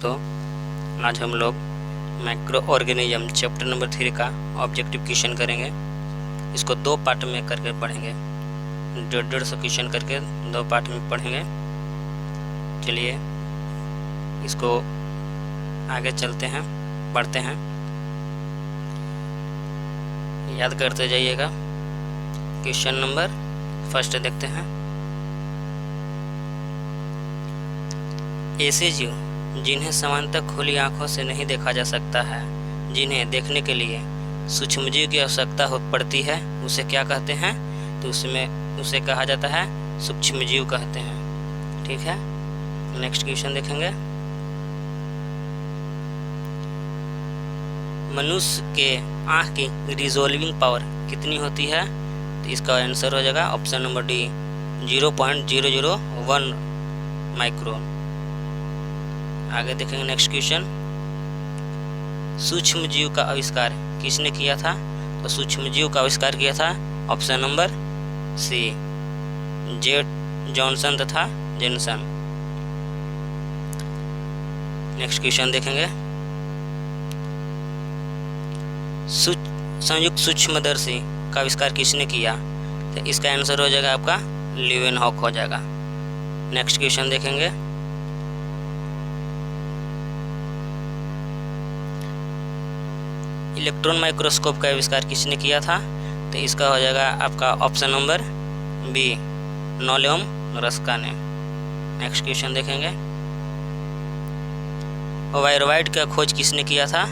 तो आज हम लोग माइक्रो ऑर्गेनिज्म चैप्टर नंबर 3 का ऑब्जेक्टिव क्वेश्चन करेंगे। इसको 2 पार्ट में करके पढ़ेंगे, 150 क्वेश्चन करके 2 पार्ट में पढ़ेंगे। चलिए इसको आगे चलते हैं, पढ़ते हैं, याद करते जाइएगा। क्वेश्चन नंबर फर्स्ट देखते हैं। ऐसे जीव जिन्हें सामान्यतः खुली आंखों से नहीं देखा जा सकता है, जिन्हें देखने के लिए सूक्ष्मजीव की आवश्यकता पड़ती है, उसे क्या कहते हैं? तो उसमें उसे कहा जाता है सूक्ष्मजीव कहते हैं। ठीक है, नेक्स्ट क्वेश्चन देखेंगे। मनुष्य के आँख की रिजोल्विंग पावर कितनी होती है? तो इसका आंसर हो जाएगा ऑप्शन नंबर डी, 0.001 माइक्रोन। आगे देखेंगे नेक्स्ट क्वेश्चन। सूक्ष्म जीव का आविष्कार किसने किया था? तो सूक्ष्म जीव का आविष्कार किया था option number C, Z Johnson तथा जेनसन। नेक्स्ट क्वेश्चन देखेंगे। संयुक्त सूक्ष्मदर्शी का आविष्कार किसने किया? तो इसका आंसर हो जाएगा आपका लीवेनहॉक हो जाएगा। नेक्स्ट क्वेश्चन देखेंगे। इलेक्ट्रॉन माइक्रोस्कोप का आविष्कार किसने किया था? तो इसका हो जाएगा आपका ऑप्शन नंबर बी, नोलेम रस्का ने। नेक्स्ट क्वेश्चन देखेंगे। वायरोवाइट का खोज किसने किया था?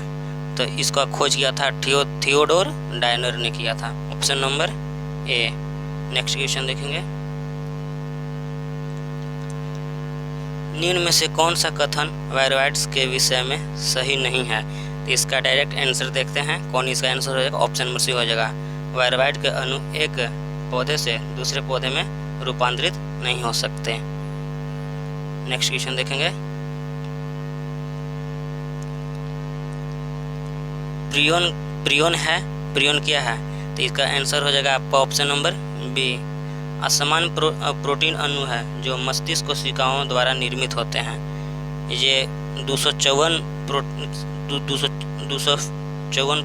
तो इसका खोज किया था थियोडोर डायनर ने किया था, option number A. Next question देखेंगे। निम्न में से कौन सा कथन वायरोवाइट्स के विषय में सही नहीं है? तो इसका डायरेक्ट आंसर देखते हैं। कौन इसका आंसर हो जाएगा? ऑप्शन नंबर सी हो जाएगा। वायरोवाइट के अणु एक पौधे से दूसरे पौधे में रूपांतरित नहीं हो सकते। नेक्स्ट क्वेश्चन देखेंगे। प्रियोन है, प्रियोन क्या है? तो इसका आंसर हो जाएगा आपका ऑप्शन नंबर बी, असमान प्रोटीन अणु है जो मस्तिष्क कोशिकाओं द्वारा निर्मित होते हैं। ये 254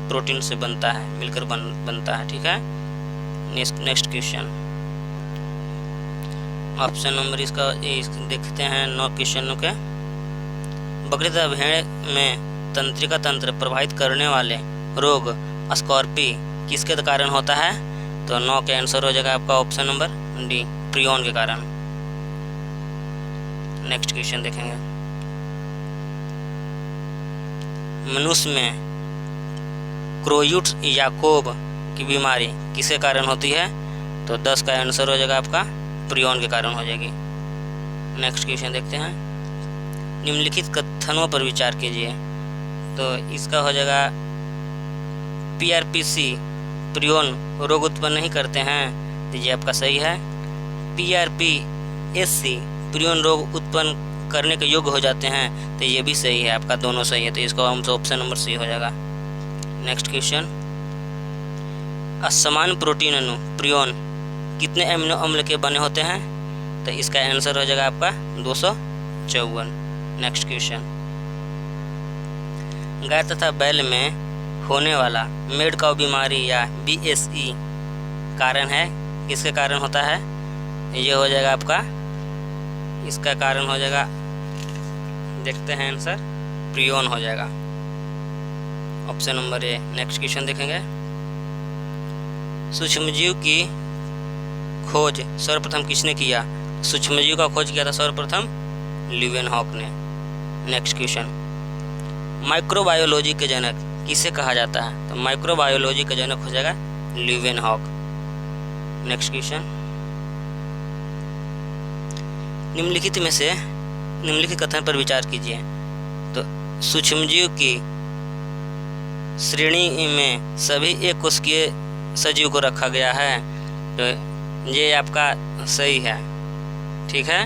प्रोटीन से बनता है, मिलकर बनता है। ठीक है, नेक्स्ट क्वेश्चन ऑप्शन नंबर इसका देखते हैं 9 क्वेश्चनों के। बकरी तथा भेड़ में तंत्रिका तंत्र प्रभावित करने वाले रोग स्कॉर्पी किसके कारण होता है? तो 9 के आंसर हो जाएगा आपका ऑप्शन नंबर डी, प्रियोन के कारण। नेक्स्ट क्वेश्चन देखेंगे। मनुष्य में क्रोयूट याकोब की बीमारी किसके कारण होती है? तो 10 का आंसर हो जाएगा आपका प्रियोन के कारण हो जाएगी। नेक्स्ट क्वेश्चन देखते हैं। निम्नलिखित कथनों पर विचार कीजिए। तो इसका हो जाएगा PRPC प्रियोन रोग उत्पन्न नहीं करते हैं, तो ये आपका सही है। PRPSC प्रियोन रोग उत्पन्न करने के योग्य हो जाते हैं, तो ये भी सही है आपका, दोनों सही है। तो इसको हम ऑप्शन नंबर सी हो जाएगा। Next question. असमान प्रोटीन अणु प्रियोन कितने एमिनो अम्ल के बने होते हैं? तो इसका आंसर हो जाएगा आपका 254। Next question. गाय तथा बैल में होने वाला मेड काउ बीमारी या BSE कारण है, किसके कारण होता है? ये हो जाएगा आपका, इसका कारण हो जाएगा, देखते हैं आंसर, प्रियोन हो जाएगा, option number A. Next question देखेंगे। सूक्ष्मजीव की खोज सर्वप्रथम किसने किया? सूक्ष्मजीव का खोज किया था सर्वप्रथम लीवेनहॉक ने। Next question. माइक्रोबायोलॉजी के जनक किसे कहा जाता है? तो माइक्रोबायोलॉजी का जनक हो जाएगा लीवेनहॉक। Next question. निम्नलिखित में से निम्नलिखित कथन पर विचार कीजिए। तो सूक्ष्मजीव की श्रेणी में सभी एक कोशिकीय सजीव को रखा गया है, तो ये आपका सही है। ठीक है,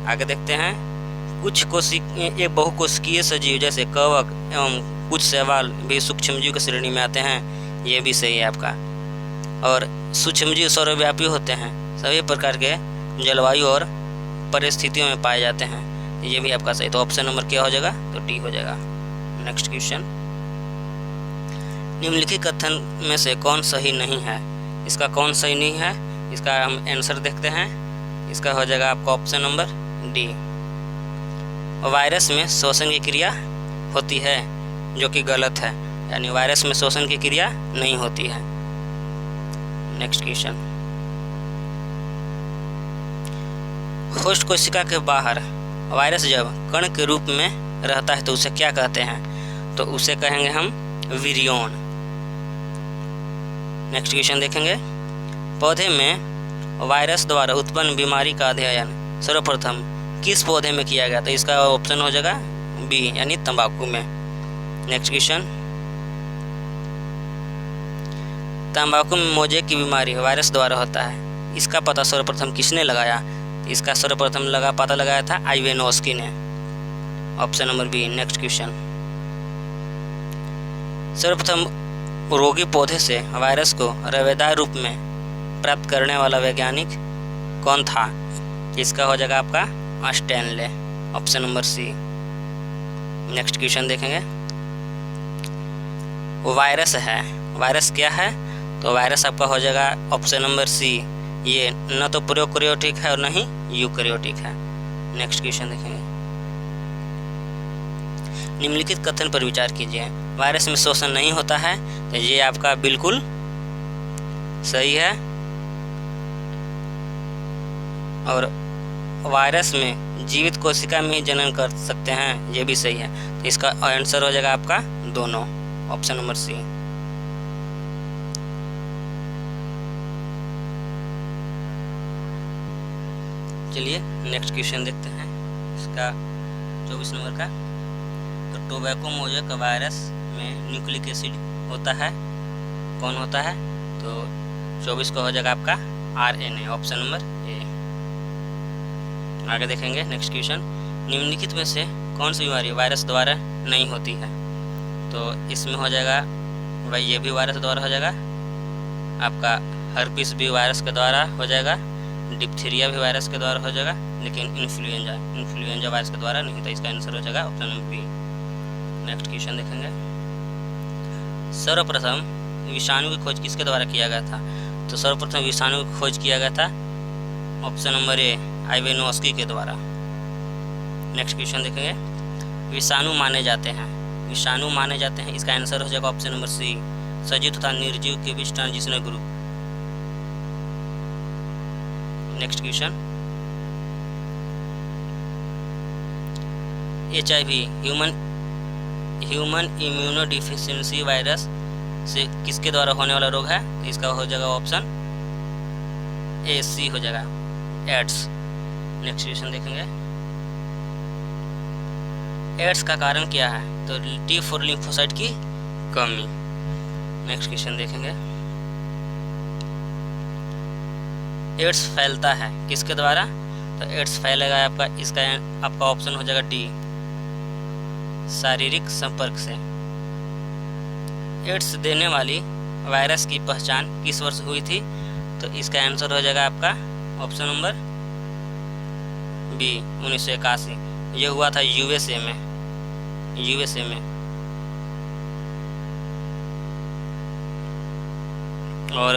आगे देखते हैं। कुछ एक बहुकोशिकीय सजीव जैसे कवक एवं कुछ शैवाल भी सूक्ष्मजीव की श्रेणी में आते हैं, ये भी सही है आपका। और सूक्ष्मजीव सर्वव्यापी होते हैं, सभी प्रकार के जलवायु और परिस्थितियों में पाए जाते हैं, ये भी आपका सही, तो ऑप्शन नंबर क्या हो जाएगा, तो डी हो जाएगा। नेक्स्ट क्वेश्चन, निम्नलिखित कथन में से कौन सही नहीं है? इसका कौन सही नहीं है, इसका हम आंसर देखते हैं। इसका हो जाएगा आपका ऑप्शन नंबर डी। वायरस में श्वसन की क्रिया होती है, जो कि गलत है, यानी वायरस में श्वसन की क्रिया नहीं होती है। नेक्स्ट क्वेश्चन, होस्ट कोशिका के बाहर वायरस जब कण के रूप में रहता है तो उसे क्या कहते हैं? तो उसे कहेंगे हम विरियन। नेक्स्ट क्वेश्चन देखेंगे, पौधे में वायरस द्वारा उत्पन्न बीमारी का अध्ययन सर्वप्रथम किस पौधे में किया गया? तो इसका ऑप्शन हो जाएगा बी, यानी तंबाकू में। नेक्स्ट क्वेश्चन, तंबाकू में मोजेक की बीमारी वायरस द्वारा होता है, इसका पता सर्वप्रथम किसने लगाया? इसका सर्वप्रथम पता लगाया था आइवेनोस्की ने। Option number B. Next question, सर्वप्रथम रोगी पौधे से वायरस को रवेदार रूप में प्राप्त करने वाला वैज्ञानिक कौन था? इसका हो जाएगा आपका Stanley. Option number C. Next question देखेंगे, वो वायरस है, वायरस क्या है? तो वायरस आपका हो जाएगा ऑप्शन नंबर सी, ये न तो प्रोकैरियोटिक है और न ही यूकैरियोटिक है। नेक्स्ट क्वेश्चन देखेंगे, निम्नलिखित कथन पर विचार कीजिए, वायरस में शोषण नहीं होता है, तो ये आपका बिल्कुल सही है। और वायरस में जीवित कोशिका में ही जनन कर सकते हैं, ये भी सही है। तो इसका आंसर हो जाएगा आपका दोनों, ऑप्शन नंबर सी। चलिए नेक्स्ट क्वेश्चन देखते हैं, इसका 24 नंबर का। तो टोबैको मोजेक वायरस में न्यूक्लिक एसिड होता है, कौन होता है? तो 24 का हो जाएगा आपका RNA, ऑप्शन नंबर ए। आगे देखेंगे नेक्स्ट क्वेश्चन, निम्नलिखित में से कौन सी बीमारी वायरस द्वारा नहीं होती है? तो इसमें हो जाएगा भाई, ये भी वायरस द्वारा हो जाएगा, आपका हर्पिस भी वायरस के द्वारा हो जाएगा, डिप्थीरिया भी वायरस के द्वारा हो जाएगा, लेकिन इन्फ्लुएंजा वायरस के द्वारा नहीं। तो इसका आंसर हो जाएगा option number B. Next question देखेंगे, सर्वप्रथम विषाणु की खोज किसके द्वारा किया गया था? तो सर्वप्रथम विषाणु की खोज किया गया था, ऑप्शन नंबर ए, आइवेनोस्की के द्वारा। नेक्स्ट क्वेश्चन देखेंगे, विषाणु माने जाते हैं, विषाणु माने जाते हैं, इसका आंसर हो जाएगा ऑप्शन नंबर सी, सजीव तथा निर्जीव के बीच transitional group. Next question, HIV human immunodeficiency virus से किसके द्वारा होने वाला रोग है? तो इसका हो जाएगा ऑप्शन ए, सी हो जाएगा, एड्स। नेक्स्ट क्वेश्चन देखेंगे, एड्स का कारण क्या है? तो T4 लिम्फोसाइट की कमी। नेक्स्ट क्वेश्चन देखेंगे, एड्स फैलता है किसके द्वारा? तो एड्स फैलेगा आपका, इसका आपका ऑप्शन हो जाएगा डी, शारीरिक संपर्क से। एड्स देने वाली वायरस की पहचान किस वर्ष हुई थी? तो इसका आंसर हो जाएगा आपका ऑप्शन नंबर बी, 1981। ये हुआ था USA में। और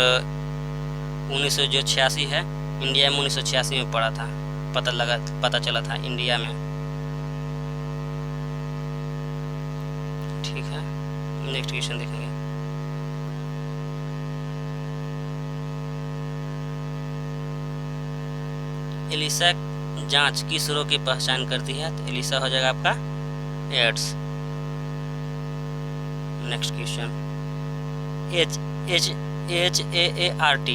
1986 है, इंडिया में 1986 में पड़ा था, पता चला था इंडिया में। ठीक है, नेक्स्ट क्वेश्चन देखेंगे, एलिसा जांच किस रोग की पहचान करती है? तो एलिसा हो जाएगा आपका एड्स। नेक्स्ट क्वेश्चन, HAART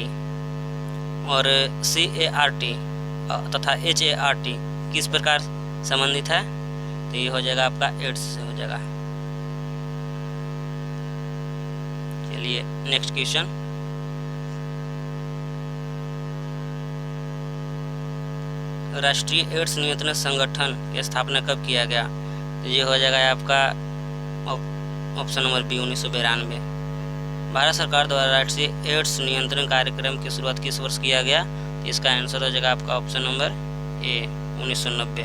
और CART तथा HART किस प्रकार संबंधित है? तो ये हो जाएगा आपका एड्स से हो जाएगा। चलिए नेक्स्ट क्वेश्चन, राष्ट्रीय एड्स नियंत्रण संगठन की स्थापना कब किया गया? तो ये हो जाएगा आपका ऑप्शन नंबर बी, 1992। भारत सरकार द्वारा राष्ट्रीय एड्स नियंत्रण कार्यक्रम की शुरुआत किस वर्ष किया गया? तो इसका आंसर हो जाएगा आपका ऑप्शन नंबर ए, 1990।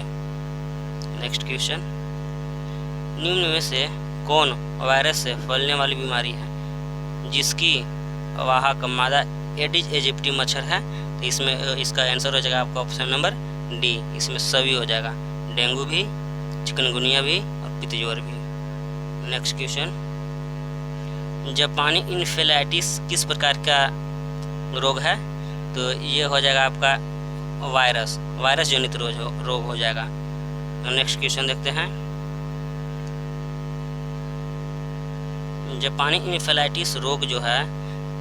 नेक्स्ट क्वेश्चन, निम्न में से कौन वायरस से फैलने वाली बीमारी है जिसकी वाहक मादा एडिस एजिप्टी मच्छर है? तो इसमें इसका आंसर हो जाएगा आपका ऑप्शन नंबर डी, इसमें सभी हो जाएगा, डेंगू भी, चिकनगुनिया भी और पित्तज्वर भी। नेक्स्ट क्वेश्चन, जापानी इन्फेलाइटिस किस प्रकार का रोग है? तो ये हो जाएगा आपका वायरस जनित रोग हो जाएगा। नेक्स्ट क्वेश्चन देखते हैं, जापानी इन्फेलाइटिस रोग जो है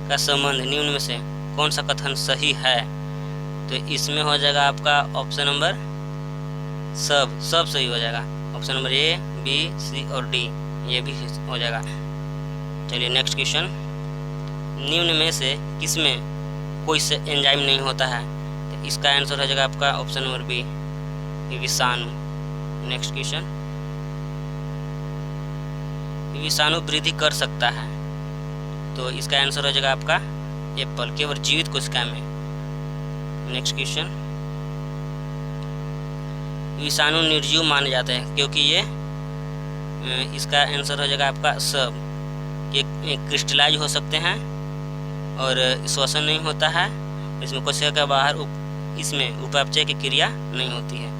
का संबंध निम्न में से कौन सा कथन सही है? तो इसमें हो जाएगा आपका ऑप्शन नंबर सब सही हो जाएगा, ऑप्शन नंबर ए, बी, सी और डी ये भी हो जाएगा। चलिए नेक्स्ट क्वेश्चन, निम्न में से किसमें कोई से एंजाइम नहीं होता है? तो इसका आंसर हो जाएगा आपका ऑप्शन नंबर बी, विषाणु। नेक्स्ट क्वेश्चन, विषाणु वृद्धि कर सकता है? तो इसका आंसर हो जाएगा आपका एप्पल, केवल जीवित कोशिका में। नेक्स्ट क्वेश्चन, विषाणु निर्जीव माने जाते हैं क्योंकि ये इसका आंसर हो जाएगा आपका सब, ये क्रिस्टलाइज हो सकते हैं और श्वसन नहीं होता है, इसमें कोशिका के बाहर इसमें उपापचय की क्रिया नहीं होती है।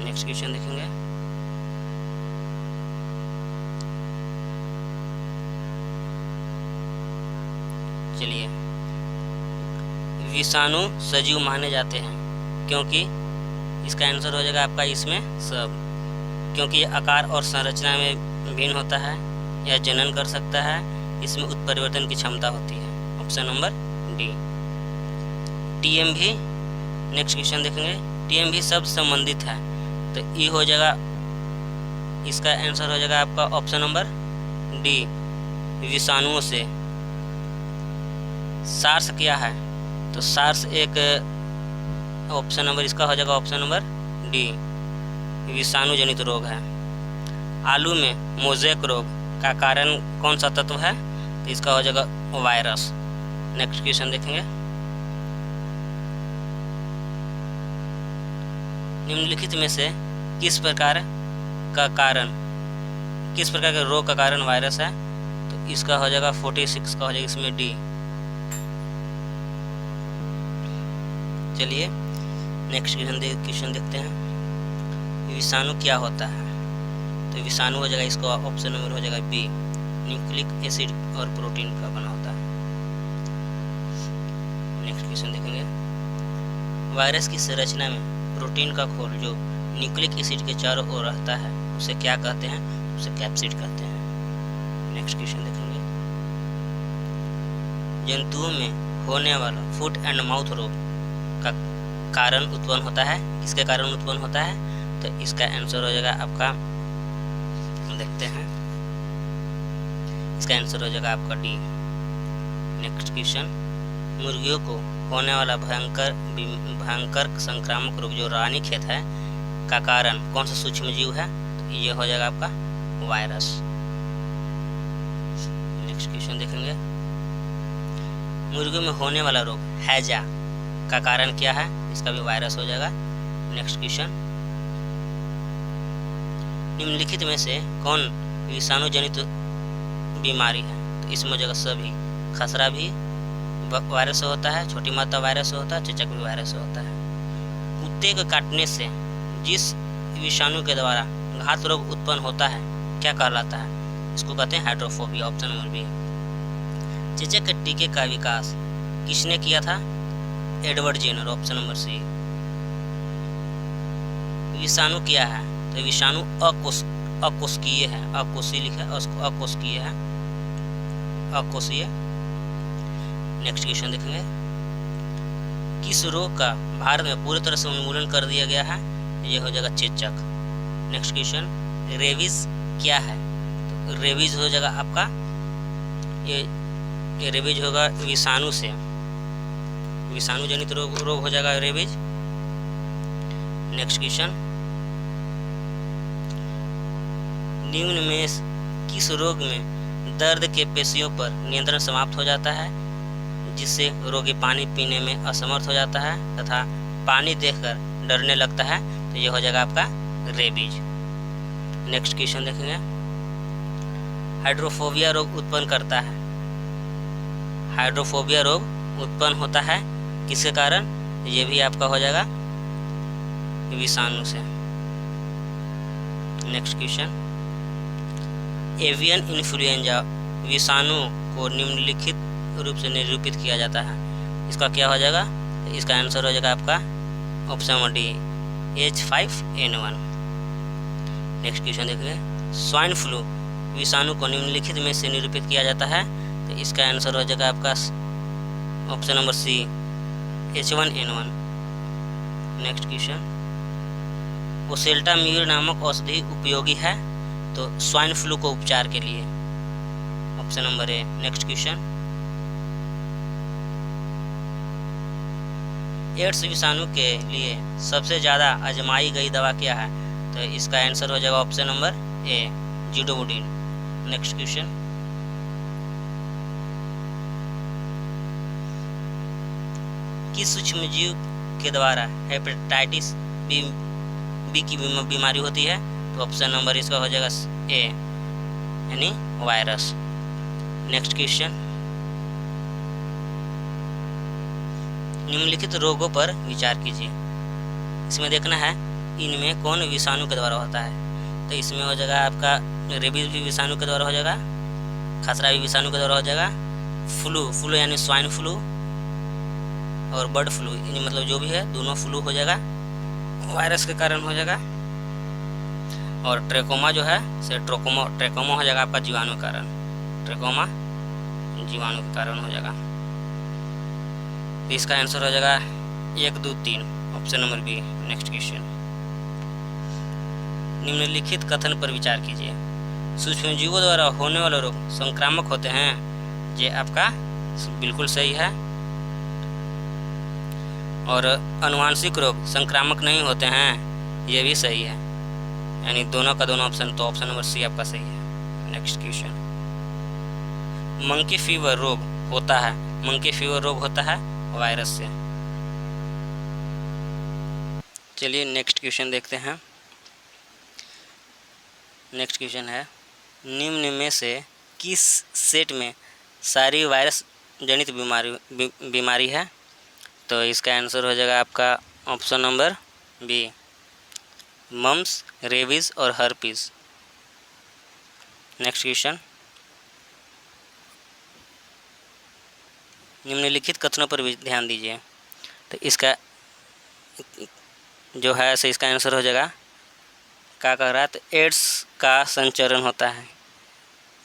नेक्स्ट क्वेश्चन देखेंगे, चलिए, विषाणु सजीव माने जाते हैं क्योंकि इसका आंसर हो जाएगा आपका इसमें सब, क्योंकि ये आकार और संरचना में भिन्न होता है, यह जनन कर सकता है, इसमें उत्परिवर्तन की क्षमता होती है, ऑप्शन नंबर डी। टीएम भी, नेक्स्ट क्वेश्चन देखेंगे, टीएम भी सब संबंधित है, तो ई हो जाएगा, इसका आंसर हो जाएगा आपका ऑप्शन नंबर डी, विषाणुओं से। सार्स क्या है? तो सार्स एक ऑप्शन नंबर इसका हो जाएगा ऑप्शन नंबर डी, विषाणु जनित रोग है। आलू में मोज़ेक रोग का कारण कौन सा तत्व है? तो इसका हो जाएगा वायरस। नेक्स्ट क्वेश्चन देखेंगे, निम्नलिखित में से किस प्रकार के रोग का कारण वायरस है? तो इसका हो जाएगा 46 का हो जाएगा इसमें डी। चलिए नेक्स्ट क्वेश्चन देखते हैं, विषाणु क्या होता है? तो विषाणु हो जाएगा, इसका ऑप्शन नंबर हो जाएगा बी, न्यूक्लिक एसिड और प्रोटीन का बना होता है। नेक्स्ट क्वेश्चन देखेंगे, वायरस की संरचना में प्रोटीन का खोल जो न्यूक्लिक एसिड के चारों ओर रहता है उसे क्या कहते हैं? उसे कैप्सिड कहते हैं। नेक्स्ट क्वेश्चन देखेंगे, जंतुओं में होने वाला फुट एंड माउथ रोग का कारण उत्पन्न होता है, किसके कारण उत्पन्न होता है? तो इसका आंसर हो जाएगा आपका, देखते हैं, इसका आंसर हो जाएगा आपका डी। नेक्स्ट क्वेश्चन, मुर्गियों को होने वाला भयंकर संक्रामक रोग जो रानीखेत है का कारण कौन सा सूक्ष्म जीव है? तो ये हो जाएगा आपका वायरस। नेक्स्ट क्वेश्चन देखेंगे, मुर्गियों में होने वाला रोग हैजा का कारण क्या है? इसका भी वायरस हो जाएगा। नेक्स्ट क्वेश्चन, निम्नलिखित में से कौन विषाणु जनित बीमारी है? तो इसमें हो जाएगा सभी, खसरा भी वायरस होता है, छोटी मात्रा वायरस होता है, चेचक भी वायरस होता है। कुत्ते को काटने से जिस विषाणु के द्वारा घात रोग उत्पन्न होता है क्या कहलाता है? इसको कहते हैं हाइड्रोफोबिया, ऑप्शन नंबर बी। चेचक के टीके का विकास किसने किया था? Edward Jenner, option number C. विषाणु क्या है? तो विषाणु अकोशिकीय है, अकोशीय लिखा है, अकोशिकीय है, अकोशीय। नेक्स्ट क्वेश्चन देखेंगे, किस रोग का भारत में पूरी तरह से उन्मूलन कर दिया गया है? ये हो जाएगा चेचक। नेक्स्ट क्वेश्चन, रेबीज क्या है? तो रेबीज हो जाएगा आपका, ये रेबीज होगा विषाणु से, विषाणु जनित रोग हो जाएगा रेबीज। नेक्स्ट क्वेश्चन, निम्न में किस रोग में दर्द के पेशियों पर नियंत्रण समाप्त हो जाता है जिससे रोगी पानी पीने में असमर्थ हो जाता है तथा पानी देखकर डरने लगता है? तो ये हो जाएगा आपका रेबीज। नेक्स्ट क्वेश्चन देखेंगे, हाइड्रोफोबिया रोग उत्पन्न करता है। हाइड्रोफोबिया रोग उत्पन्न होता है किसके कारण? ये भी आपका हो जाएगा विषाणु से। नेक्स्ट क्वेश्चन, एवियन इन्फ्लुएंजा विषाणु को निम्नलिखित रूप से निरूपित किया जाता है। इसका क्या हो जाएगा? इसका आंसर हो जाएगा आपका option number D, H5N1। Next question देखिए, स्वाइन फ्लू विषाणु को निम्नलिखित में से निरूपित किया जाता है। तो इसका आंसर हो जाएगा आपका option number C, H1N1। Next question, oseltamivir नामक औषधि उपयोगी है तो स्वाइन फ्लू को उपचार के लिए? Option number A. Next question, AIDS विषाणु के लिए सबसे ज़्यादा आजमाई गई दवा क्या है? तो इसका आंसर हो जाएगा option number A, zidovudine. Next question, किस सूक्ष्मजीव के द्वारा हेपेटाइटिस बी की बीमारी होती है? तो ऑप्शन नंबर इसका हो जाएगा ए, यानी वायरस। नेक्स्ट क्वेश्चन, निम्नलिखित रोगों पर विचार कीजिए। इसमें देखना है इनमें कौन विषाणु के द्वारा होता है। तो इसमें हो जाएगा आपका रेबीज भी विषाणु के द्वारा हो जाएगा, खसरा भी विषाणु के द्वारा हो जाएगा, फ्लू यानी स्वाइन फ्लू और बर्ड फ्लू, यानी मतलब जो भी है दोनों फ्लू हो जाएगा, वायरस के कारण हो जाएगा। और ट्रेकोमा जो है से ट्रेकोमा हो जाएगा आपका जीवाणु के कारण, ट्रेकोमा जीवाणु के कारण हो जाएगा। तो इसका आंसर हो जाएगा 1, 2, 3, option number B. Next question, निम्नलिखित कथन पर विचार कीजिए। सूक्ष्मजीवों द्वारा होने वाले रोग संक्रामक होते हैं। ये आपका बिल्कुल सही है। और अनुवांशिक रोग संक्रामक नहीं होते हैं, ये भी सही है, यानी दोनों का दोनों ऑप्शन, तो ऑप्शन नंबर सी आपका सही है। नेक्स्ट क्वेश्चन, मंकी फीवर रोग होता है। मंकी फीवर रोग होता है वायरस से। चलिए नेक्स्ट क्वेश्चन देखते हैं। नेक्स्ट क्वेश्चन है, निम्न में से किस सेट में सारी वायरस जनित बीमारी है? तो इसका आंसर हो जाएगा आपका option number B, mumps, rabies और हर्पीज। नेक्स्ट क्वेश्चन, निम्नलिखित कथनों पर भी ध्यान दीजिए। तो इसका जो है सो इसका आंसर हो जाएगा, क्या कह रहा है? तो एड्स का संचरण होता है।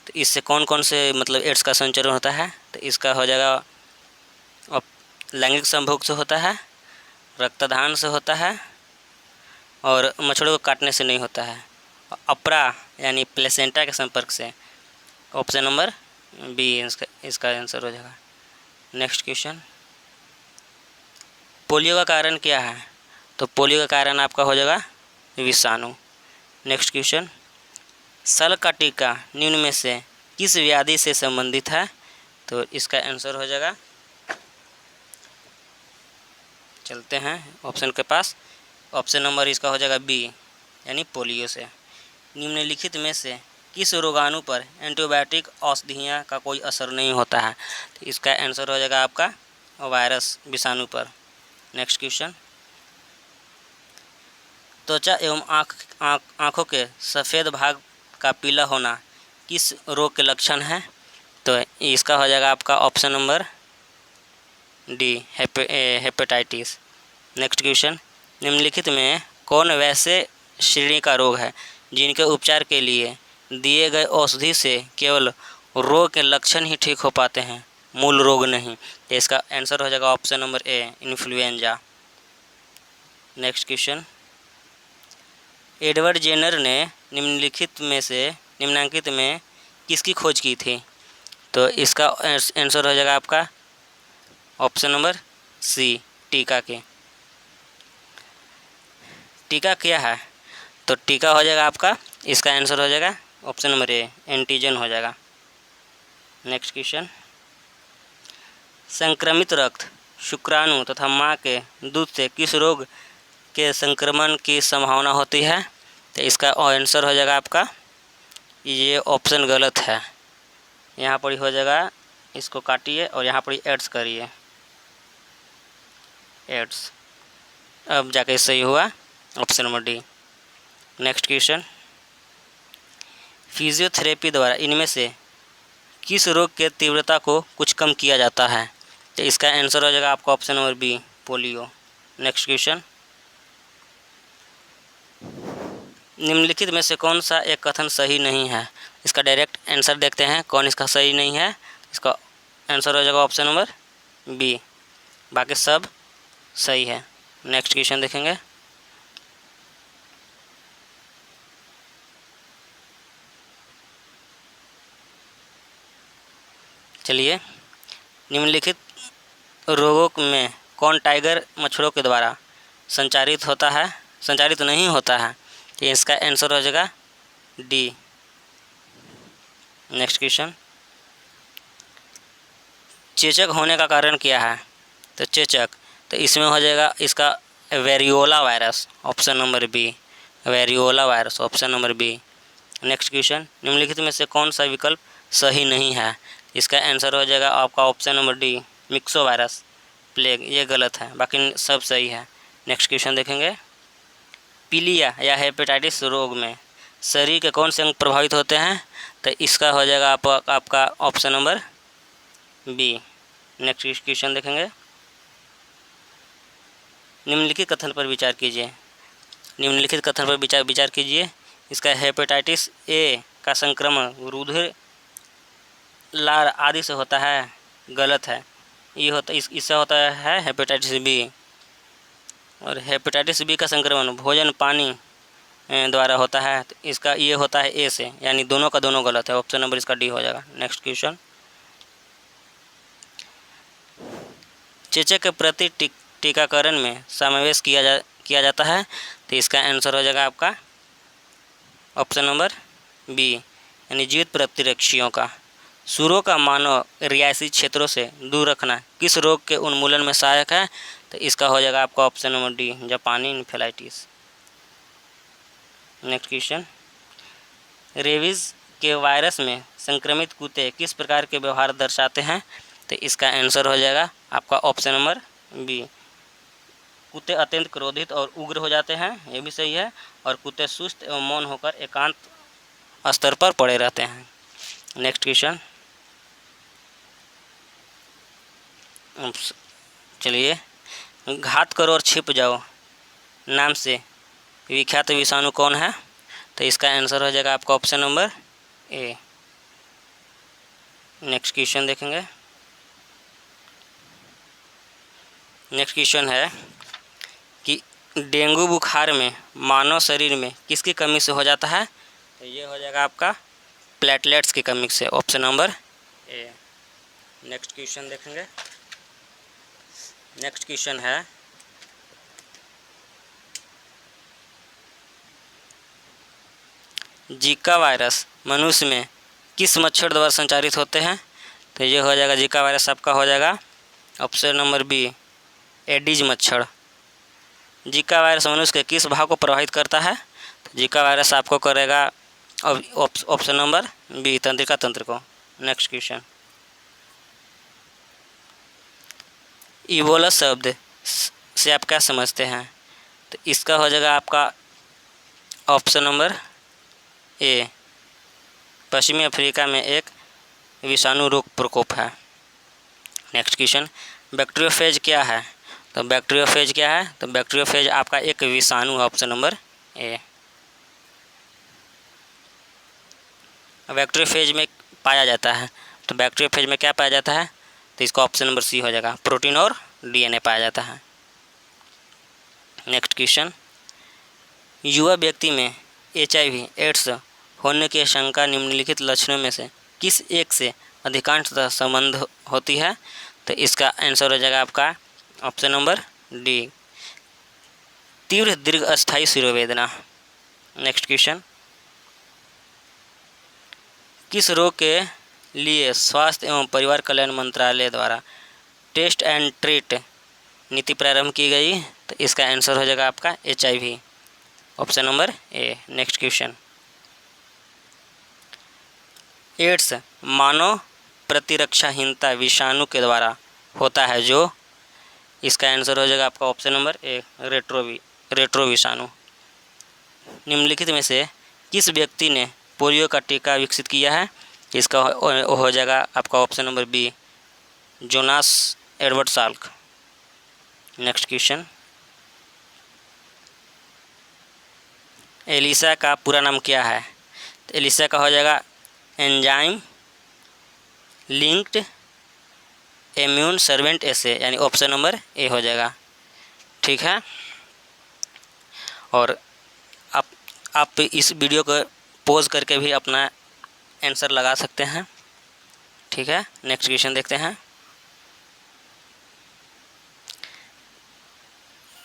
तो इससे कौन कौन से मतलब एड्स का संचरण होता है? तो इसका हो जाएगा लैंगिक संभोग से होता है, रक्तदान से होता है और मच्छरों को काटने से नहीं होता है, अपरा यानी प्लेसेंटा के संपर्क से। ऑप्शन नंबर बी इसका आंसर हो जाएगा। नेक्स्ट क्वेश्चन, पोलियो का कारण क्या है? तो पोलियो का कारण आपका हो जाएगा विषाणु। नेक्स्ट क्वेश्चन, सल का टीका निम्न में से किस व्याधि से संबंधित है? तो इसका आंसर हो जाएगा, चलते हैं ऑप्शन के पास, ऑप्शन नंबर इसका हो जाएगा बी, यानी पोलियो से। निम्नलिखित में से किस रोगाणु पर एंटीबायोटिक औषधियाँ का कोई असर नहीं होता है? तो इसका आंसर हो जाएगा आपका वायरस विषाणु पर। नेक्स्ट क्वेश्चन, त्वचा एवं आँखों के सफ़ेद भाग का पीला होना किस रोग के लक्षण है? तो इसका हो जाएगा आपका option number D, hepatitis. Next question, निम्नलिखित में कौन वैसे श्रेणी का रोग है जिनके उपचार के लिए दिए गए औषधि से केवल रोग के लक्षण ही ठीक हो पाते हैं, मूल रोग नहीं? तो इसका आंसर हो जाएगा option number A, influenza. Next question, Edward Jenner ने निम्नांकित में किसकी खोज की थी? तो इसका आंसर हो जाएगा आपका ऑप्शन नंबर सी, टीका के। टीका क्या है? तो टीका हो जाएगा आपका, इसका आंसर हो जाएगा ऑप्शन नंबर ए, एंटीजन हो जाएगा। नेक्स्ट क्वेश्चन, संक्रमित रक्त शुक्राणु तथा माँ के दूध से किस रोग के संक्रमण की संभावना होती है? तो इसका आंसर हो जाएगा आपका ये ऑप्शन गलत है। यहाँ पर ही हो जाएगा, इसको काटिए और यहाँ पर ही एड्स करिए, एड्स, अब जाके सही हुआ option number D. Next question, physiotherapy द्वारा इनमें से किस रोग के तीव्रता को कुछ कम किया जाता है? तो इसका आंसर हो जाएगा आपका option number B, polio. Next question, निम्नलिखित में से कौन सा एक कथन सही नहीं है? इसका डायरेक्ट आंसर देखते हैं कौन इसका सही नहीं है। इसका आंसर हो जाएगा ऑप्शन नंबर बी, बाकी सब सही है। नेक्स्ट क्वेश्चन देखेंगे, चलिए, निम्नलिखित रोगों में कौन टाइगर मच्छरों के द्वारा संचारित नहीं होता है? तो इसका आंसर हो जाएगा डी। नेक्स्ट क्वेश्चन, चेचक होने का कारण क्या है? तो चेचक, तो इसमें हो जाएगा इसका variola virus, option number B, variola virus, option number B. Next question, निम्नलिखित में से कौन सा विकल्प सही नहीं है? इसका आंसर हो जाएगा आपका option number D, myxo virus, plague, ये गलत है, बाकी सब सही है। नेक्स्ट क्वेश्चन देखेंगे, पीलिया या हेपेटाइटिस रोग में शरीर के कौन से अंग प्रभावित होते हैं? तो इसका हो जाएगा आपका option number B. Next question देखेंगे, निम्नलिखित कथन पर विचार कीजिए, निम्नलिखित कथन पर विचार कीजिए। इसका हेपेटाइटिस ए का संक्रमण रुधिर, लार आदि से होता है, गलत है। ये होता इससे होता है हेपेटाइटिस बी, और हेपेटाइटिस बी का संक्रमण भोजन पानी द्वारा होता है, तो इसका ये होता है ए से, यानी दोनों का दोनों गलत है, ऑप्शन नंबर इसका डी हो जाएगा। नेक्स्ट क्वेश्चन, चेचक के प्रति टीकाकरण में समावेश किया जाता है, तो इसका आंसर हो जाएगा आपका ऑप्शन नंबर बी, यानी जीवित प्रतिरक्षियों का। सूरों का मानव रियायती क्षेत्रों से दूर रखना किस रोग के उन्मूलन में सहायक है? तो इसका हो जाएगा आपका ऑप्शन नंबर डी, जापानी इन्फेलाइटिस। नेक्स्ट क्वेश्चन, रेबीज के वायरस में संक्रमित कुत्ते किस प्रकार के व्यवहार दर्शाते हैं? तो इसका आंसर हो जाएगा आपका ऑप्शन नंबर बी, कुत्ते अत्यंत क्रोधित और उग्र हो जाते हैं, ये भी सही है, और कुत्ते सुस्त एवं मौन होकर एकांत स्तर पर पड़े रहते हैं। नेक्स्ट क्वेश्चन, चलिए, घात करो और छिप जाओ नाम से विख्यात विषाणु कौन है? तो इसका आंसर हो जाएगा आपका option number A. Next question देखेंगे, नेक्स्ट क्वेश्चन है कि डेंगू बुखार में मानव शरीर में किसकी कमी से हो जाता है? तो ये हो जाएगा आपका प्लेटलेट्स की कमी से, option number A. Next question देखेंगे, नेक्स्ट क्वेश्चन है जीका वायरस मनुष्य में किस मच्छर द्वारा संचारित होते हैं? तो ये हो जाएगा जीका वायरस आपका हो जाएगा ऑप्शन नंबर बी, एडिज मच्छर। जीका वायरस मनुष्य के किस भाग को प्रभावित करता है? तो जीका वायरस आपको करेगा ऑप्शन नंबर बी, तंत्रिका तंत्र को। नेक्स्ट क्वेश्चन, इबोला शब्द से आप क्या समझते हैं? तो इसका हो जाएगा आपका ऑप्शन नंबर ए, पश्चिमी अफ्रीका में एक विषाणु रोग प्रकोप है। नेक्स्ट क्वेश्चन, बैक्टीरियोफेज क्या है? तो बैक्टीरियोफेज क्या है? तो बैक्टीरियोफेज आपका एक विषाणु है, ऑप्शन नंबर ए। बैक्टीरियोफेज में पाया जाता है, तो बैक्टीरियोफेज में क्या पाया जाता है? तो इसका ऑप्शन नंबर सी हो जाएगा, प्रोटीन और डीएनए पाया जाता है। नेक्स्ट क्वेश्चन, युवा व्यक्ति में HIV एड्स होने की आशंका निम्नलिखित लक्षणों में से किस एक से अधिकांशतः संबंध होती है? तो इसका आंसर हो जाएगा आपका ऑप्शन नंबर डी, तीव्र दीर्घ अस्थायी शिरोवेदना। नेक्स्ट क्वेश्चन, किस रोग के लिए स्वास्थ्य एवं परिवार कल्याण मंत्रालय द्वारा टेस्ट एंड ट्रीट नीति प्रारंभ की गई? तो इसका आंसर हो जाएगा आपका HIV। Option number A. Next question, AIDS मानव प्रतिरक्षाहीनता विषाणु के द्वारा होता है जो, इसका आंसर हो जाएगा आपका ऑप्शन नंबर ए, रेट्रो विषाणु। निम्नलिखित में से किस व्यक्ति ने पोलियो का टीका विकसित किया है, इसका हो जाएगा आपका option number B, Jonas Edward Salk. Next question, ELISA का पूरा नाम क्या है, तो एलिसा का हो जाएगा एंजाइम लिंक्ड इम्यून सर्वेंट एसे, यानी ऑप्शन नंबर ए हो जाएगा। ठीक है, और आप इस वीडियो को पॉज करके भी अपना आंसर लगा सकते हैं। ठीक है, नेक्स्ट क्वेश्चन देखते हैं,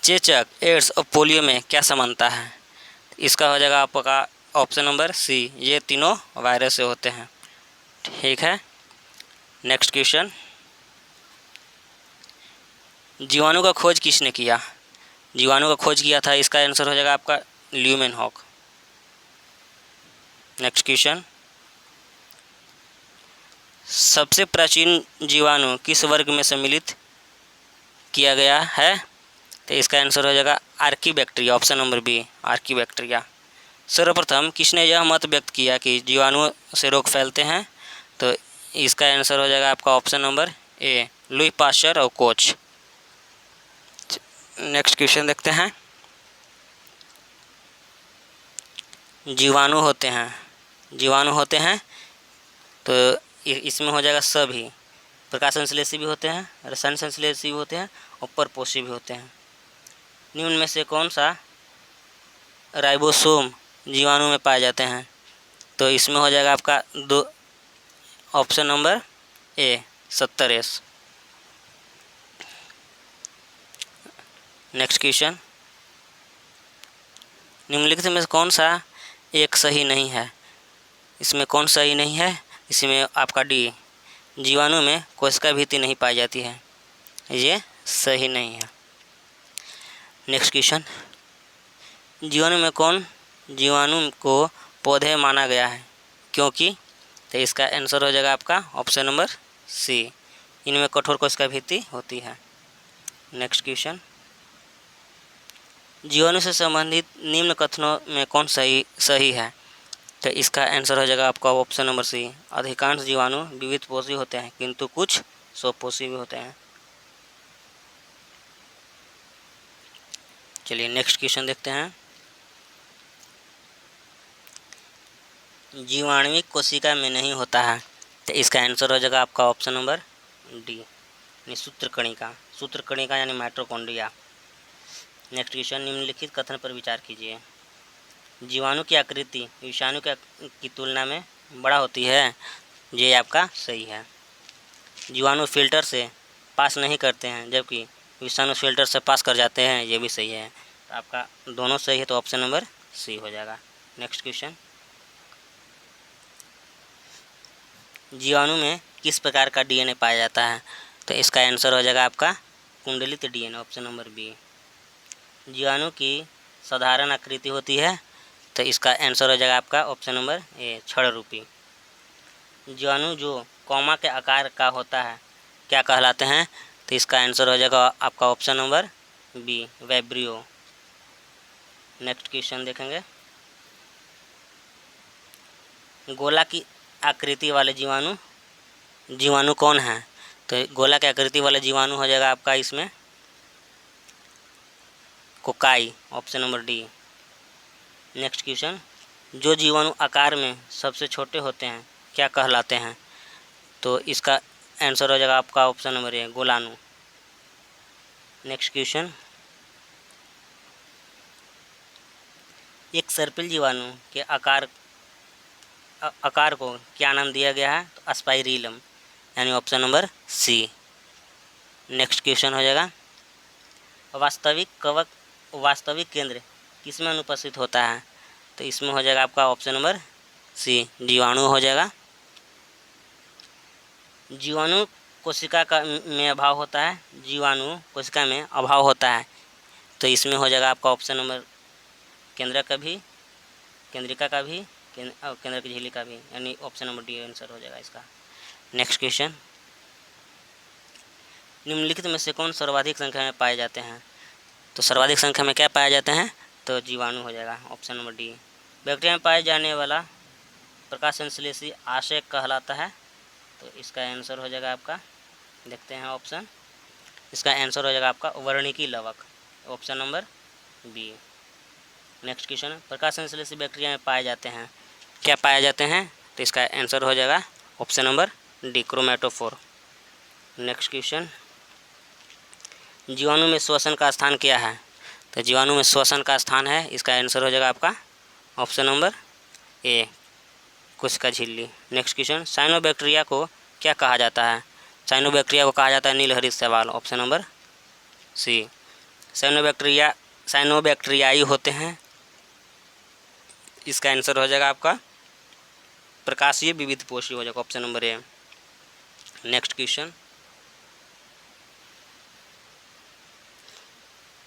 चेचक, एड्स और पोलियो में क्या समानता है, इसका हो जाएगा आपका ऑप्शन नंबर सी, ये तीनों वायरस से होते हैं। ठीक है, नेक्स्ट क्वेश्चन, जीवाणु का खोज किसने किया, जीवाणु का खोज किया था, इसका आंसर हो जाएगा आपका ल्यूमेनहॉक। नेक्स्ट क्वेश्चन, सबसे प्राचीन जीवाणु किस वर्ग में सम्मिलित किया गया है, तो इसका आंसर हो जाएगा archaebacteria, option number B, archaebacteria. सर्वप्रथम किसने यह मत व्यक्त किया कि जीवाणु से रोग फैलते हैं, तो इसका आंसर हो जाएगा आपका ऑप्शन नंबर ए, लुई पाश्चर और कोच। नेक्स्ट क्वेश्चन देखते हैं, जीवाणु होते हैं तो इसमें हो जाएगा सभी, प्रकाश संश्लेषी भी होते हैं, रसायन संश्लेषी भी होते हैं और परपोषी भी होते हैं। निम्न में से कौन सा राइबोसोम जीवाणु में पाए जाते हैं, तो इसमें हो जाएगा आपका दो, ऑप्शन नंबर ए, 70S। नेक्स्ट क्वेश्चन, निम्नलिखित में से कौन सा एक सही नहीं है, इसमें कौन सही नहीं है, इसमें आपका डी, जीवाणु में कोशिका भित्ति नहीं पाई जाती है, ये सही नहीं है। नेक्स्ट क्वेश्चन, जीवाणु को पौधे माना गया है क्योंकि, तो इसका आंसर हो जाएगा आपका ऑप्शन नंबर सी, इनमें कठोर कोशिका भित्ति होती है। नेक्स्ट क्वेश्चन, जीवाणु से संबंधित निम्न कथनों में कौन सही है, तो इसका आंसर हो जाएगा आपका ऑप्शन नंबर सी, अधिकांश जीवाणु विविध पोषी होते हैं किंतु कुछ स्वपोषी भी होते हैं। चलिए नेक्स्ट क्वेश्चन देखते हैं, जीवाणुविक कोशिका में नहीं होता है, तो इसका आंसर हो जाएगा आपका ऑप्शन नंबर डी, सूत्रकणिका यानी माइटोकॉन्ड्रिया। नेक्स्ट क्वेश्चन, निम्नलिखित कथन पर विचार कीजिए, जीवाणु की आकृति विषाणु की तुलना में बड़ा होती है, ये आपका सही है। जीवाणु फिल्टर से पास नहीं करते हैं जबकि विषाणु फिल्टर से पास कर जाते हैं, ये भी सही है। तो आपका दोनों सही है, तो ऑप्शन नंबर सी हो जाएगा। नेक्स्ट क्वेश्चन, जीवाणु में किस प्रकार का डीएनए पाया जाता है, तो इसका आंसर हो जाएगा आपका कुंडलित डीएनए, ऑप्शन नंबर बी। जीवाणु की साधारण आकृति होती है, तो इसका आंसर हो जाएगा आपका ऑप्शन नंबर ए, छड़ रूपी। जीवाणु जो कौमा के आकार का होता है क्या कहलाते हैं, तो इसका आंसर हो जाएगा आपका option number B, vibrio. Next question देखेंगे, गोला की आकृति वाले जीवाणु कौन है, तो गोला की आकृति वाले जीवाणु हो जाएगा आपका इसमें cocci, option number D. Next question, जो जीवाणु आकार में सबसे छोटे होते हैं क्या कहलाते हैं, तो इसका आंसर हो जाएगा आपका ऑप्शन नंबर ए, गोलाणु। नेक्स्ट क्वेश्चन, एक सर्पिल जीवाणु के आकार को क्या नाम दिया गया है, तो अस्पाइरिलम, यानी option number C. Next question हो जाएगा, वास्तविक केंद्र किसमें अनुपस्थित होता है, तो इसमें हो जाएगा आपका ऑप्शन नंबर सी, जीवाणु हो जाएगा। जीवाणु कोशिका में अभाव होता है, जीवाणु कोशिका में अभाव होता है, तो इसमें हो जाएगा आपका ऑप्शन नंबर केंद्रक का भी, केंद्रिका का भी और केंद्र की झिल्ली का भी, यानी ऑप्शन नंबर डी आंसर हो जाएगा इसका। नेक्स्ट क्वेश्चन, निम्नलिखित में से कौन सर्वाधिक संख्या में पाए जाते हैं? तो सर्वाधिक संख्या में क्या पाए जाते हैं? तो जीवाणु हो जाएगा, ऑप्शन नंबर डी। बैक्टीरिया में पाए जाने वाला प्रकाश संश्लेषी आशय कहलाता है, तो इसका आंसर हो जाएगा आपका, देखते हैं ऑप्शन, इसका आंसर हो जाएगा आपका वर्णिकी लवक, option number B. Next question, प्रकाश संश्लेषी बैक्टीरिया में पाए जाते हैं, क्या पाए जाते हैं? तो इसका आंसर हो जाएगा option number D, chromatophore. Next question, जीवाणु में श्वसन का स्थान क्या है? तो जीवाणु में श्वसन का स्थान है, इसका आंसर हो जाएगा आपका ऑप्शन नंबर ए, कोशिका झिल्ली। नेक्स्ट क्वेश्चन, साइनोबैक्टीरिया को क्या कहा जाता है? साइनोबैक्टीरिया को कहा जाता है नीलहरित शैवाल, ऑप्शन नंबर सी। साइनोबैक्टीरियाई होते हैं, इसका आंसर हो जाएगा आपका प्रकाशीय विविधपोषी हो जाएगा, option number A. Next question,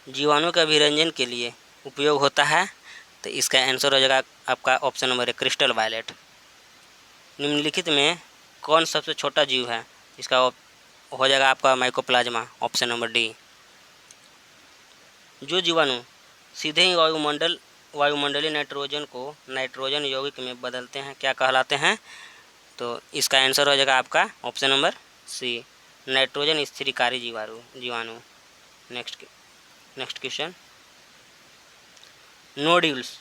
जीवाणु का अभिरंजन के लिए उपयोग होता है, तो इसका आंसर हो जाएगा आपका option number A, crystal violet. निम्नलिखित में कौन सबसे छोटा जीव है? इसका हो जाएगा आपका माइकोप्लाज्मा, ऑप्शन नंबर डी। जो जीवाणु सीधे ही वायुमंडलीय नाइट्रोजन को नाइट्रोजन यौगिक में बदलते हैं, क्या कहलाते हैं? तो इसका आंसर हो जाएगा आपका ऑप्शन नंबर सी, नाइट्रोजन स्थिरीकारी जीवाणु। नेक्स्ट क्वेश्चन, नोड्यूल्स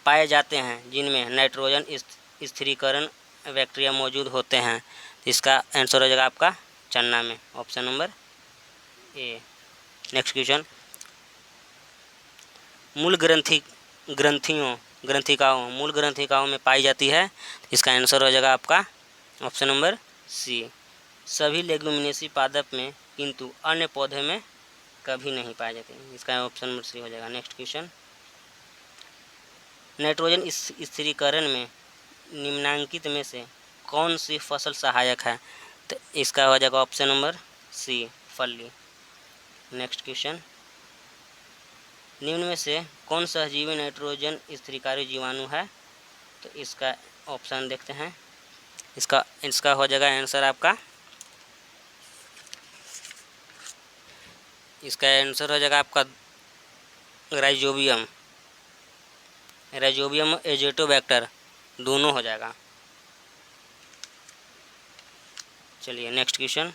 पाए जाते हैं जिनमें नाइट्रोजन स्थिरीकरण बैक्टीरिया मौजूद होते हैं, इसका आंसर हो जाएगा आपका चन्ना में, option number A. Next question, मूल ग्रंथिकाओं में पाई जाती है, इसका आंसर हो जाएगा आपका ऑप्शन नंबर सी, सभी लेग्यूमिनेसी पादप में, किंतु अन्य पौधे में कभी नहीं पाए जाते, इसका ऑप्शन नंबर सी हो जाएगा। नेक्स्ट क्वेश्चन, नाइट्रोजन स्थिरीकरण में निम्नांकित में से कौन सी फसल सहायक है? तो इसका हो जाएगा ऑप्शन नंबर सी, फली। नेक्स्ट क्वेश्चन, निम्न में से कौन सहजीवी नाइट्रोजन स्थिरीकारी जीवाणु है? तो इसका ऑप्शन देखते हैं, इसका हो जाएगा आंसर आपका, इसका आंसर हो जाएगा आपका राइजोबियम एजेटोबैक्टर, दोनों हो जाएगा। चलिए नेक्स्ट क्वेश्चन,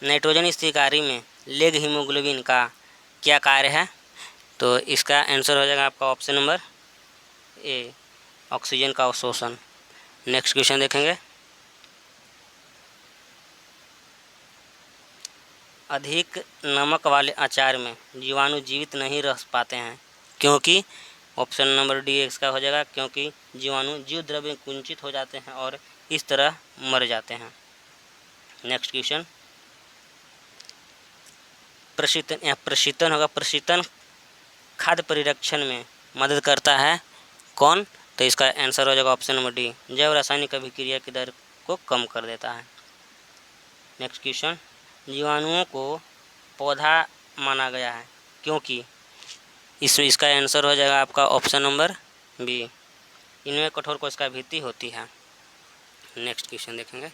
नाइट्रोजन स्थिरीकारी में लेग हीमोग्लोबिन का क्या कार्य है? तो इसका आंसर हो जाएगा आपका ऑप्शन नंबर ए, ऑक्सीजन का अवशोषण। नेक्स्ट क्वेश्चन देखेंगे, अधिक नमक वाले अचार में जीवाणु जीवित नहीं रह पाते हैं, क्योंकि ऑप्शन नंबर डी इसका हो जाएगा, क्योंकि जीवाणु जीव द्रव्य में कुंचित हो जाते हैं और इस तरह मर जाते हैं। नेक्स्ट क्वेश्चन, प्रशीतन होगा, प्रशीतन खाद्य परिरक्षण में मदद करता है, कौन? तो इसका आंसर हो जाएगा ऑप्शन नंबर डी, जैव रासायनिक अभिक्रिया की दर को कम कर देता है। नेक्स्ट क्वेश्चन, जीवाणुओं को पौधा माना गया है, क्योंकि इसका आंसर हो जाएगा आपका ऑप्शन नंबर बी, इनमें कठोर कोशिका भित्ति होती है। नेक्स्ट क्वेश्चन देखेंगे,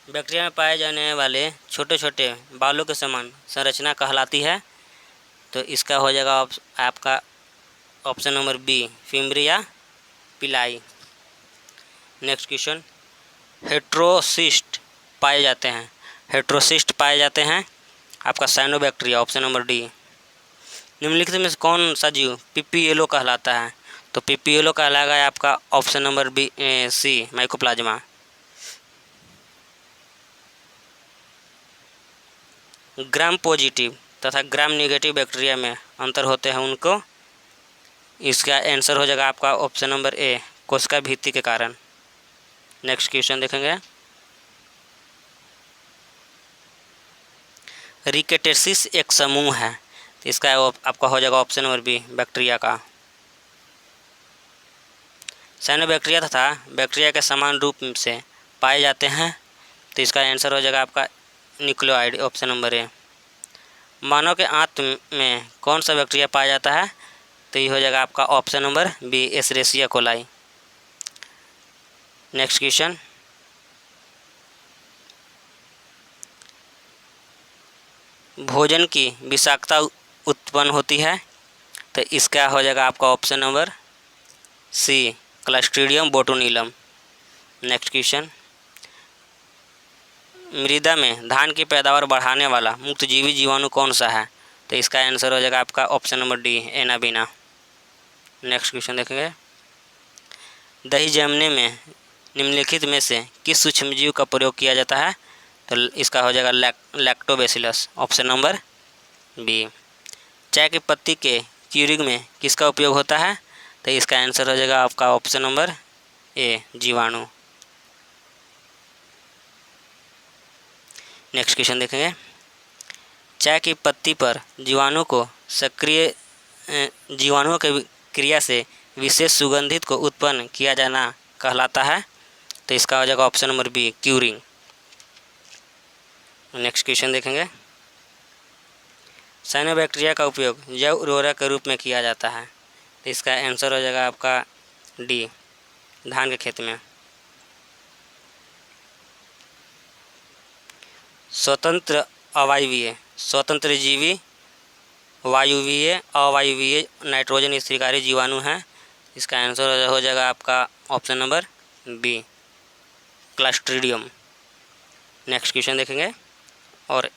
बैक्टीरिया में पाए जाने वाले छोटे छोटे बालों के समान संरचना कहलाती है, तो इसका हो जाएगा आपका ऑप्शन नंबर बी, फिम्ब्रिया पिलाई। नेक्स्ट क्वेश्चन, हेट्रोसिस्ट पाए जाते हैं आपका साइनोबैक्टीरिया, ऑप्शन नंबर डी। निम्नलिखित में से कौन सा जीव पीपीएलओ कहलाता है? तो पीपीएलओ कहलाएगा आपका ऑप्शन नंबर बी, सी, माइकोप्लाज्मा। ग्राम पॉजिटिव तथा ग्राम नेगेटिव बैक्टीरिया में अंतर होते हैं उनको, इसका आंसर हो जाएगा आपका ऑप्शन नंबर ए, कोशिका भित्ति के कारण। नेक्स्ट क्वेश्चन देखेंगे, रिकेटेसिस एक समूह है, तो इसका आपका हो जाएगा ऑप्शन नंबर बी, बैक्टीरिया का। साइनोबैक्टीरिया तथा बैक्टीरिया के समान रूप से पाए जाते हैं, तो इसका आंसर हो जाएगा आपका न्यूक्लियोटाइड, ऑप्शन नंबर ए। मानव के आंत में कौन सा बैक्टीरिया पाया जाता है? तो ये हो जाएगा आपका option number B, Escherichia coli. Next question, भोजन की विषाक्तता उत्पन्न होती है? तो इसका हो जाएगा आपका option number C, clostridium botulinum. Next question, मृदा में धान की पैदावार बढ़ाने वाला मुक्तजीवी जीवाणु कौन सा है? तो इसका आंसर हो जाएगा आपका option number D, anabaena. Next question देखेंगे, दही जमने में निम्नलिखित में से किस सूक्ष्मजीव का प्रयोग किया जाता है? तो इसका हो जाएगा लैक्टोबैसिलस, ऑप्शन नंबर बी। चाय की पत्ती के क्यूरिंग में किसका उपयोग होता है? तो इसका आंसर हो जाएगा आपका ऑप्शन नंबर ए, जीवाणु। नेक्स्ट क्वेश्चन देखेंगे, चाय की पत्ती पर जीवाणुओं के क्रिया से विशेष सुगंधित को उत्पन्न किया जाना कहलाता है? तो इसका हो जाएगा option number B, curing. Next question देखेंगे, साइनोबैक्टीरिया का उपयोग जैव उर्वरक के रूप में किया जाता है? तो इसका आंसर हो जाएगा आपका डी, धान के खेत में। स्वतंत्र अवायवीय, स्वतंत्र जीवी, वायुवीय, अवायवीय, नाइट्रोजन स्थिरकारी जीवाणु हैं। इसका आंसर हो जाएगा आपका option number B, clostridium. Next question देखेंगे और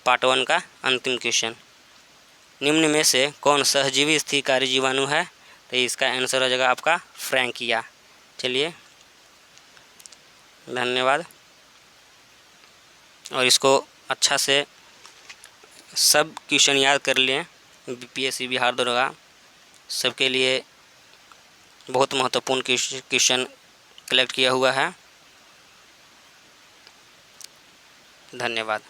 पार्ट 1 का अंतिम क्वेश्चन, निम्न में से कौन सहजीवी स्थिरकारी जीवाणु है? तो इसका आंसर हो जाएगा आपका फ्रैंकिया। चलिए, धन्यवाद। और इसको अच्छा से सब क्वेश्चन याद कर लिए, बीपीएससी बिहार दरोगा सबके लिए बहुत महत्वपूर्ण क्वेश्चन कलेक्ट किया हुआ है। धन्यवाद।